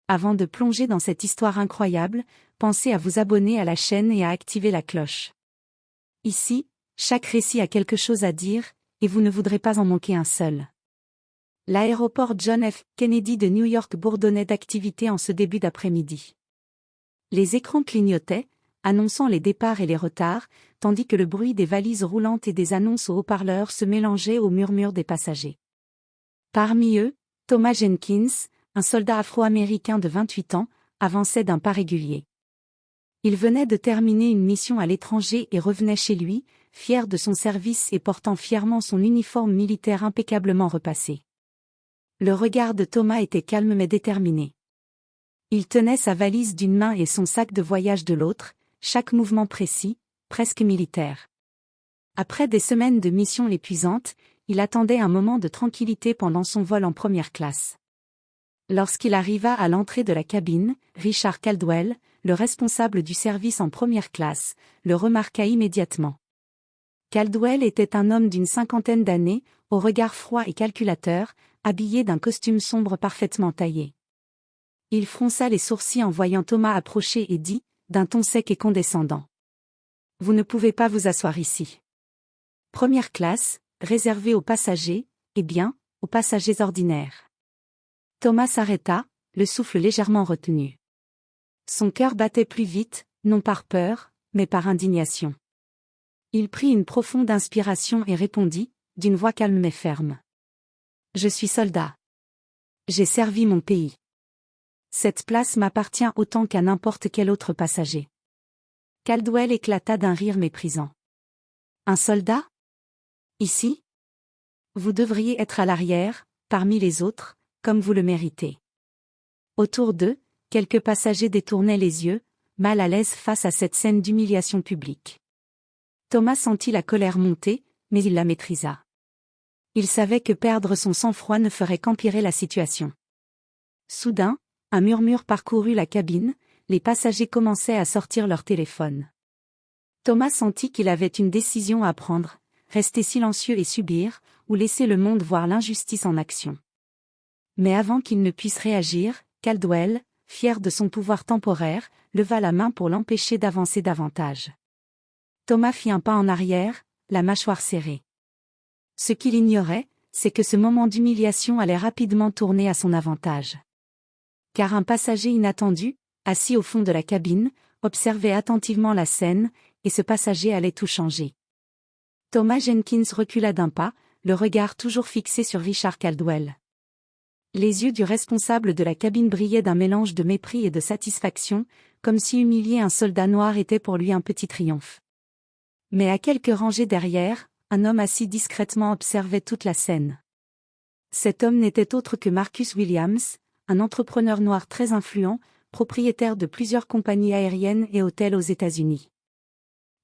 Avant de plonger dans cette histoire incroyable, pensez à vous abonner à la chaîne et à activer la cloche. Ici, chaque récit a quelque chose à dire, et vous ne voudrez pas en manquer un seul. L'aéroport John F. Kennedy de New York bourdonnait d'activité en ce début d'après-midi. Les écrans clignotaient, annonçant les départs et les retards, tandis que le bruit des valises roulantes et des annonces aux haut-parleurs se mélangeait au murmure des passagers. Parmi eux, Thomas Jenkins, un soldat afro-américain de 28 ans, avançait d'un pas régulier. Il venait de terminer une mission à l'étranger et revenait chez lui, fier de son service et portant fièrement son uniforme militaire impeccablement repassé. Le regard de Thomas était calme mais déterminé. Il tenait sa valise d'une main et son sac de voyage de l'autre, chaque mouvement précis, presque militaire. Après des semaines de missions épuisantes, il attendait un moment de tranquillité pendant son vol en première classe. Lorsqu'il arriva à l'entrée de la cabine, Richard Caldwell, le responsable du service en première classe, le remarqua immédiatement. Caldwell était un homme d'une cinquantaine d'années, au regard froid et calculateur, habillé d'un costume sombre parfaitement taillé. Il fronça les sourcils en voyant Thomas approcher et dit, d'un ton sec et condescendant. « Vous ne pouvez pas vous asseoir ici. Première classe, réservée aux passagers, eh bien, aux passagers ordinaires. » Thomas s'arrêta, le souffle légèrement retenu. Son cœur battait plus vite, non par peur, mais par indignation. Il prit une profonde inspiration et répondit, d'une voix calme mais ferme. « Je suis soldat. J'ai servi mon pays. Cette place m'appartient autant qu'à n'importe quel autre passager. » Caldwell éclata d'un rire méprisant. « Un soldat ? Ici ? Vous devriez être à l'arrière, parmi les autres, comme vous le méritez. » Autour d'eux, quelques passagers détournaient les yeux, mal à l'aise face à cette scène d'humiliation publique. Thomas sentit la colère monter, mais il la maîtrisa. Il savait que perdre son sang-froid ne ferait qu'empirer la situation. Soudain, un murmure parcourut la cabine, les passagers commençaient à sortir leur téléphone. Thomas sentit qu'il avait une décision à prendre, rester silencieux et subir, ou laisser le monde voir l'injustice en action. Mais avant qu'il ne puisse réagir, Caldwell, fier de son pouvoir temporaire, leva la main pour l'empêcher d'avancer davantage. Thomas fit un pas en arrière, la mâchoire serrée. Ce qu'il ignorait, c'est que ce moment d'humiliation allait rapidement tourner à son avantage. Car un passager inattendu, assis au fond de la cabine, observait attentivement la scène, et ce passager allait tout changer. Thomas Jenkins recula d'un pas, le regard toujours fixé sur Richard Caldwell. Les yeux du responsable de la cabine brillaient d'un mélange de mépris et de satisfaction, comme si humilier un soldat noir était pour lui un petit triomphe. Mais à quelques rangées derrière, un homme assis discrètement observait toute la scène. Cet homme n'était autre que Marcus Williams, un entrepreneur noir très influent, propriétaire de plusieurs compagnies aériennes et hôtels aux États-Unis.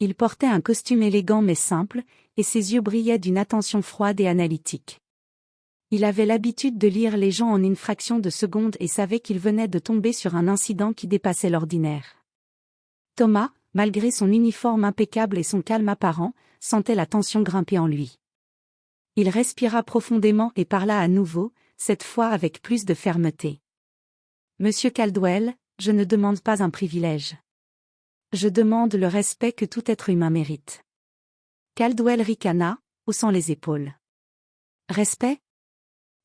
Il portait un costume élégant mais simple, et ses yeux brillaient d'une attention froide et analytique. Il avait l'habitude de lire les gens en une fraction de seconde et savait qu'il venait de tomber sur un incident qui dépassait l'ordinaire. Thomas, malgré son uniforme impeccable et son calme apparent, sentait la tension grimper en lui. Il respira profondément et parla à nouveau, cette fois avec plus de fermeté. « Monsieur Caldwell, je ne demande pas un privilège. Je demande le respect que tout être humain mérite. » Caldwell ricana, haussant les épaules. « Respect ?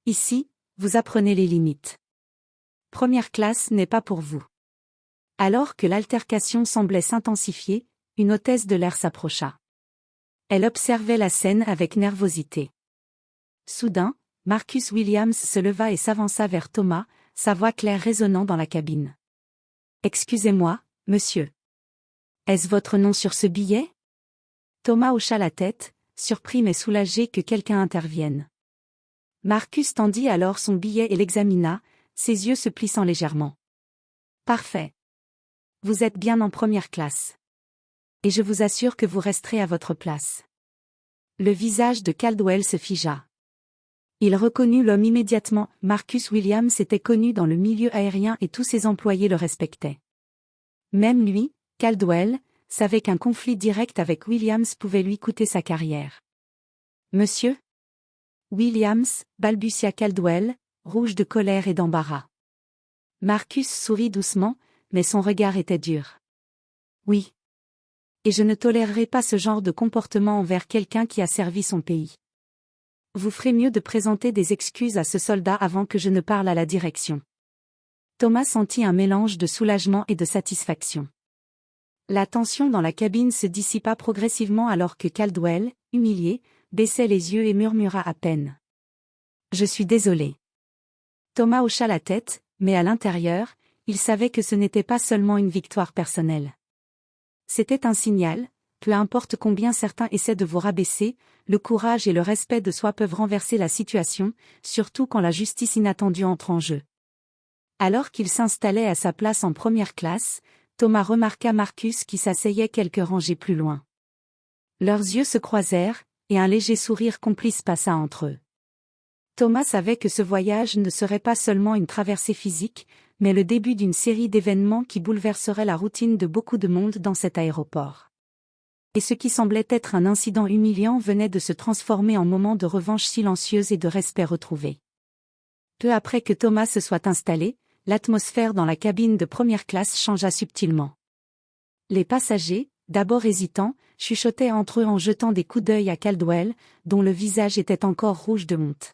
Ici, vous apprenez les limites. Première classe n'est pas pour vous. » Alors que l'altercation semblait s'intensifier, une hôtesse de l'air s'approcha. Elle observait la scène avec nervosité. Soudain, Marcus Williams se leva et s'avança vers Thomas, sa voix claire résonnant dans la cabine. « Excusez-moi, monsieur. Est-ce votre nom sur ce billet ?» Thomas hocha la tête, surpris mais soulagé que quelqu'un intervienne. Marcus tendit alors son billet et l'examina, ses yeux se plissant légèrement. « Parfait. Vous êtes bien en première classe. Et je vous assure que vous resterez à votre place. » Le visage de Caldwell se figea. Il reconnut l'homme immédiatement. Marcus Williams était connu dans le milieu aérien et tous ses employés le respectaient. Même lui, Caldwell, savait qu'un conflit direct avec Williams pouvait lui coûter sa carrière. « Monsieur ? » Williams, balbutia Caldwell, rouge de colère et d'embarras. Marcus sourit doucement, mais son regard était dur. Oui. Et je ne tolérerai pas ce genre de comportement envers quelqu'un qui a servi son pays. Vous ferez mieux de présenter des excuses à ce soldat avant que je ne parle à la direction. Thomas sentit un mélange de soulagement et de satisfaction. La tension dans la cabine se dissipa progressivement alors que Caldwell, humilié, baissait les yeux et murmura à peine. Je suis désolé. Thomas hocha la tête, mais à l'intérieur, il savait que ce n'était pas seulement une victoire personnelle. C'était un signal, peu importe combien certains essaient de vous rabaisser, le courage et le respect de soi peuvent renverser la situation, surtout quand la justice inattendue entre en jeu. Alors qu'il s'installait à sa place en première classe, Thomas remarqua Marcus qui s'asseyait quelques rangées plus loin. Leurs yeux se croisèrent, et un léger sourire complice passa entre eux. Thomas savait que ce voyage ne serait pas seulement une traversée physique, mais le début d'une série d'événements qui bouleverseraient la routine de beaucoup de monde dans cet aéroport. Et ce qui semblait être un incident humiliant venait de se transformer en moment de revanche silencieuse et de respect retrouvé. Peu après que Thomas se soit installé, l'atmosphère dans la cabine de première classe changea subtilement. Les passagers, d'abord hésitants, chuchotaient entre eux en jetant des coups d'œil à Caldwell, dont le visage était encore rouge de honte.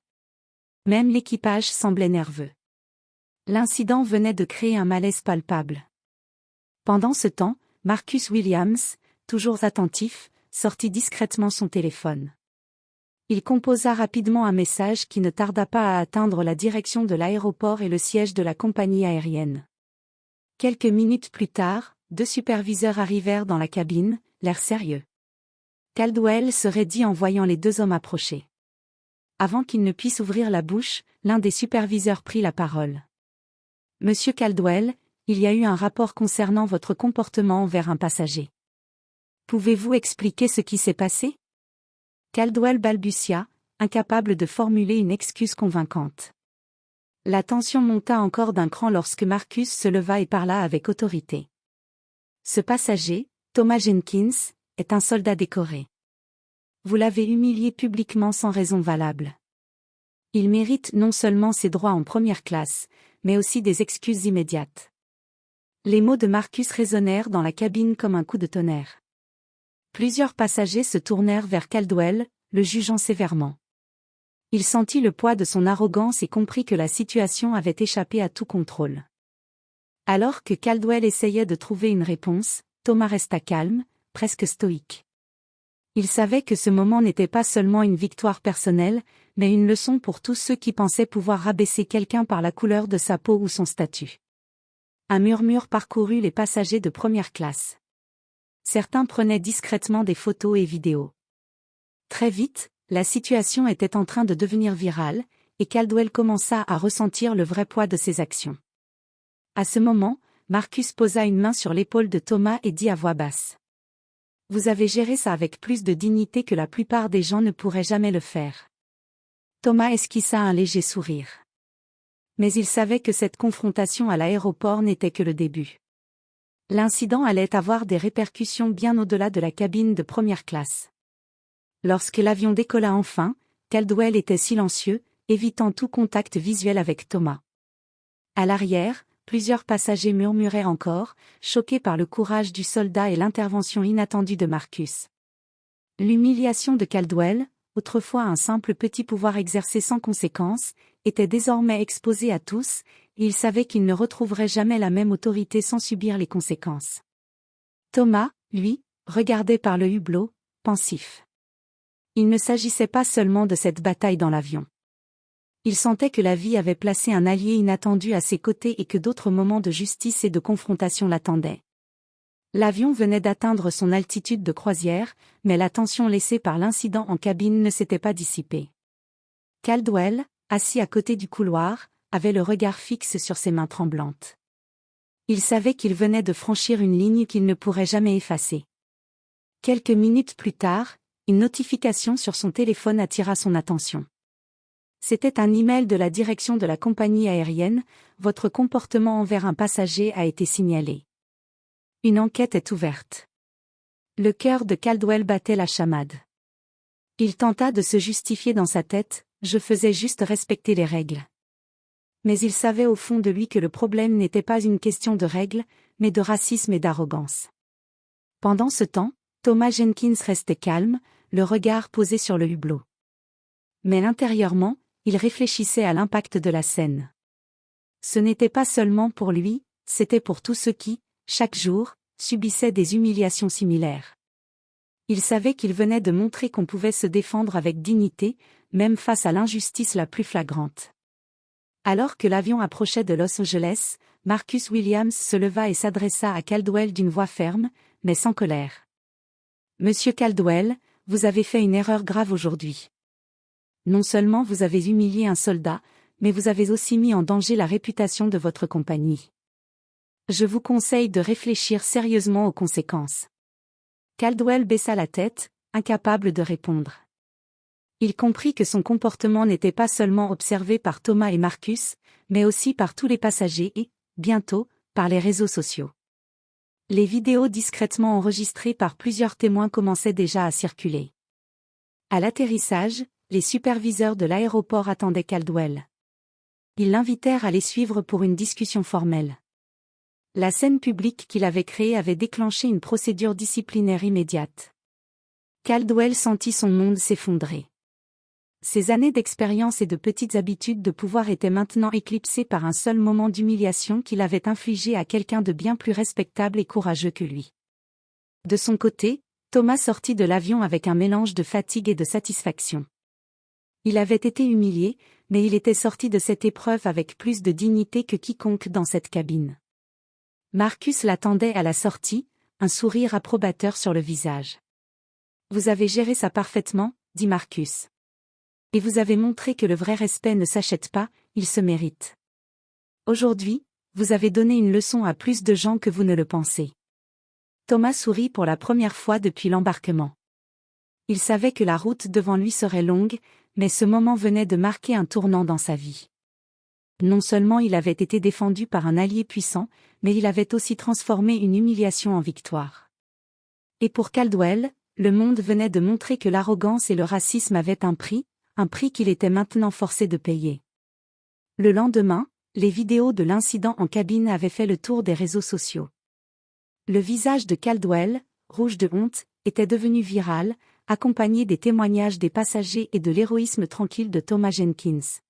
Même l'équipage semblait nerveux. L'incident venait de créer un malaise palpable. Pendant ce temps, Marcus Williams, toujours attentif, sortit discrètement son téléphone. Il composa rapidement un message qui ne tarda pas à atteindre la direction de l'aéroport et le siège de la compagnie aérienne. Quelques minutes plus tard, 2 superviseurs arrivèrent dans la cabine, l'air sérieux. Caldwell se raidit en voyant les 2 hommes approcher. Avant qu'il ne puisse ouvrir la bouche, l'un des superviseurs prit la parole. « Monsieur Caldwell, il y a eu un rapport concernant votre comportement envers un passager. Pouvez-vous expliquer ce qui s'est passé ?» Caldwell balbutia, incapable de formuler une excuse convaincante. La tension monta encore d'un cran lorsque Marcus se leva et parla avec autorité. « Ce passager, Thomas Jenkins, est un soldat décoré. Vous l'avez humilié publiquement sans raison valable. Il mérite non seulement ses droits en première classe, mais aussi des excuses immédiates. » Les mots de Marcus résonnèrent dans la cabine comme un coup de tonnerre. Plusieurs passagers se tournèrent vers Caldwell, le jugeant sévèrement. Il sentit le poids de son arrogance et comprit que la situation avait échappé à tout contrôle. Alors que Caldwell essayait de trouver une réponse, Thomas resta calme, presque stoïque. Il savait que ce moment n'était pas seulement une victoire personnelle, mais une leçon pour tous ceux qui pensaient pouvoir rabaisser quelqu'un par la couleur de sa peau ou son statut. Un murmure parcourut les passagers de première classe. Certains prenaient discrètement des photos et vidéos. Très vite, la situation était en train de devenir virale, et Caldwell commença à ressentir le vrai poids de ses actions. À ce moment, Marcus posa une main sur l'épaule de Thomas et dit à voix basse. « Vous avez géré ça avec plus de dignité que la plupart des gens ne pourraient jamais le faire. » Thomas esquissa un léger sourire. Mais il savait que cette confrontation à l'aéroport n'était que le début. L'incident allait avoir des répercussions bien au-delà de la cabine de première classe. Lorsque l'avion décolla enfin, Caldwell était silencieux, évitant tout contact visuel avec Thomas. À l'arrière, plusieurs passagers murmuraient encore, choqués par le courage du soldat et l'intervention inattendue de Marcus. L'humiliation de Caldwell, autrefois un simple petit pouvoir exercé sans conséquence, était désormais exposée à tous, et il savait qu'il ne retrouverait jamais la même autorité sans subir les conséquences. Thomas, lui, regardait par le hublot, pensif. Il ne s'agissait pas seulement de cette bataille dans l'avion. Il sentait que la vie avait placé un allié inattendu à ses côtés et que d'autres moments de justice et de confrontation l'attendaient. L'avion venait d'atteindre son altitude de croisière, mais la tension laissée par l'incident en cabine ne s'était pas dissipée. Caldwell, assis à côté du couloir, avait le regard fixe sur ses mains tremblantes. Il savait qu'il venait de franchir une ligne qu'il ne pourrait jamais effacer. Quelques minutes plus tard, une notification sur son téléphone attira son attention. C'était un email de la direction de la compagnie aérienne, « Votre comportement envers un passager a été signalé. Une enquête est ouverte. » Le cœur de Caldwell battait la chamade. Il tenta de se justifier dans sa tête, « Je faisais juste respecter les règles. » Mais il savait au fond de lui que le problème n'était pas une question de règles, mais de racisme et d'arrogance. Pendant ce temps, Thomas Jenkins restait calme, le regard posé sur le hublot. Mais intérieurement, il réfléchissait à l'impact de la scène. Ce n'était pas seulement pour lui, c'était pour tous ceux qui, chaque jour, subissaient des humiliations similaires. Il savait qu'il venait de montrer qu'on pouvait se défendre avec dignité, même face à l'injustice la plus flagrante. Alors que l'avion approchait de Los Angeles, Marcus Williams se leva et s'adressa à Caldwell d'une voix ferme, mais sans colère. « Monsieur Caldwell, vous avez fait une erreur grave aujourd'hui. Non seulement vous avez humilié un soldat, mais vous avez aussi mis en danger la réputation de votre compagnie. Je vous conseille de réfléchir sérieusement aux conséquences. » Caldwell baissa la tête, incapable de répondre. Il comprit que son comportement n'était pas seulement observé par Thomas et Marcus, mais aussi par tous les passagers et, bientôt, par les réseaux sociaux. Les vidéos discrètement enregistrées par plusieurs témoins commençaient déjà à circuler. À l'atterrissage, les superviseurs de l'aéroport attendaient Caldwell. Ils l'invitèrent à les suivre pour une discussion formelle. La scène publique qu'il avait créée avait déclenché une procédure disciplinaire immédiate. Caldwell sentit son monde s'effondrer. Ses années d'expérience et de petites habitudes de pouvoir étaient maintenant éclipsées par un seul moment d'humiliation qu'il avait infligé à quelqu'un de bien plus respectable et courageux que lui. De son côté, Thomas sortit de l'avion avec un mélange de fatigue et de satisfaction. Il avait été humilié, mais il était sorti de cette épreuve avec plus de dignité que quiconque dans cette cabine. Marcus l'attendait à la sortie, un sourire approbateur sur le visage. « Vous avez géré ça parfaitement, » dit Marcus. « Et vous avez montré que le vrai respect ne s'achète pas, il se mérite. Aujourd'hui, vous avez donné une leçon à plus de gens que vous ne le pensez. » Thomas sourit pour la première fois depuis l'embarquement. Il savait que la route devant lui serait longue, mais ce moment venait de marquer un tournant dans sa vie. Non seulement il avait été défendu par un allié puissant, mais il avait aussi transformé une humiliation en victoire. Et pour Caldwell, le monde venait de montrer que l'arrogance et le racisme avaient un prix qu'il était maintenant forcé de payer. Le lendemain, les vidéos de l'incident en cabine avaient fait le tour des réseaux sociaux. Le visage de Caldwell, rouge de honte, était devenu viral, accompagné des témoignages des passagers et de l'héroïsme tranquille de Thomas Jenkins.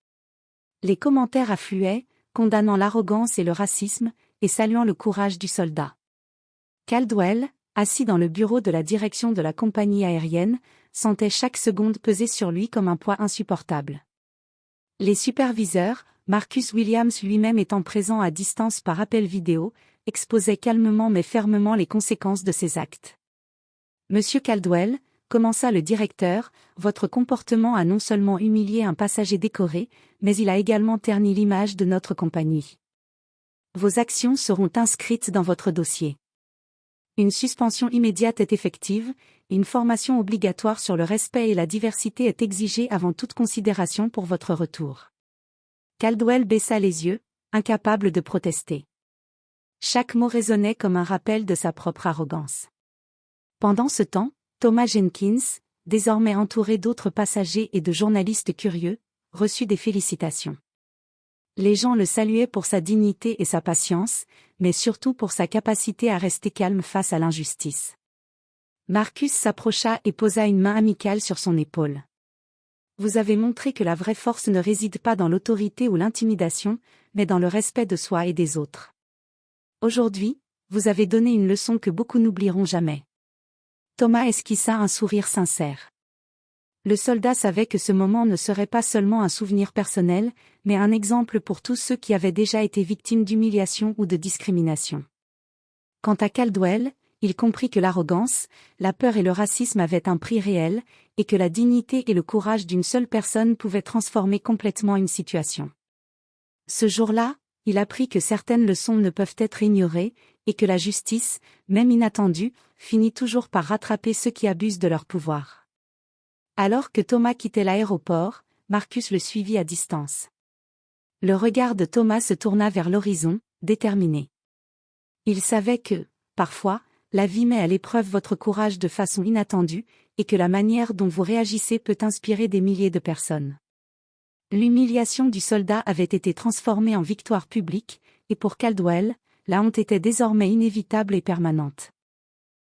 Les commentaires affluaient, condamnant l'arrogance et le racisme, et saluant le courage du soldat. Caldwell, assis dans le bureau de la direction de la compagnie aérienne, sentait chaque seconde peser sur lui comme un poids insupportable. Les superviseurs, Marcus Williams lui-même étant présent à distance par appel vidéo, exposaient calmement mais fermement les conséquences de ses actes. « Monsieur Caldwell, » commença le directeur, « votre comportement a non seulement humilié un passager décoré, mais il a également terni l'image de notre compagnie. Vos actions seront inscrites dans votre dossier. Une suspension immédiate est effective, et une formation obligatoire sur le respect et la diversité est exigée avant toute considération pour votre retour. » Caldwell baissa les yeux, incapable de protester. Chaque mot résonnait comme un rappel de sa propre arrogance. Pendant ce temps, Thomas Jenkins, désormais entouré d'autres passagers et de journalistes curieux, reçut des félicitations. Les gens le saluaient pour sa dignité et sa patience, mais surtout pour sa capacité à rester calme face à l'injustice. Marcus s'approcha et posa une main amicale sur son épaule. « Vous avez montré que la vraie force ne réside pas dans l'autorité ou l'intimidation, mais dans le respect de soi et des autres. Aujourd'hui, vous avez donné une leçon que beaucoup n'oublieront jamais. » Thomas esquissa un sourire sincère. Le soldat savait que ce moment ne serait pas seulement un souvenir personnel, mais un exemple pour tous ceux qui avaient déjà été victimes d'humiliation ou de discrimination. Quant à Caldwell, il comprit que l'arrogance, la peur et le racisme avaient un prix réel, et que la dignité et le courage d'une seule personne pouvaient transformer complètement une situation. Ce jour-là, il apprit que certaines leçons ne peuvent être ignorées, et que la justice, même inattendue, finit toujours par rattraper ceux qui abusent de leur pouvoir. Alors que Thomas quittait l'aéroport, Marcus le suivit à distance. Le regard de Thomas se tourna vers l'horizon, déterminé. Il savait que, parfois, la vie met à l'épreuve votre courage de façon inattendue, et que la manière dont vous réagissez peut inspirer des milliers de personnes. L'humiliation du soldat avait été transformée en victoire publique, et pour Caldwell, la honte était désormais inévitable et permanente.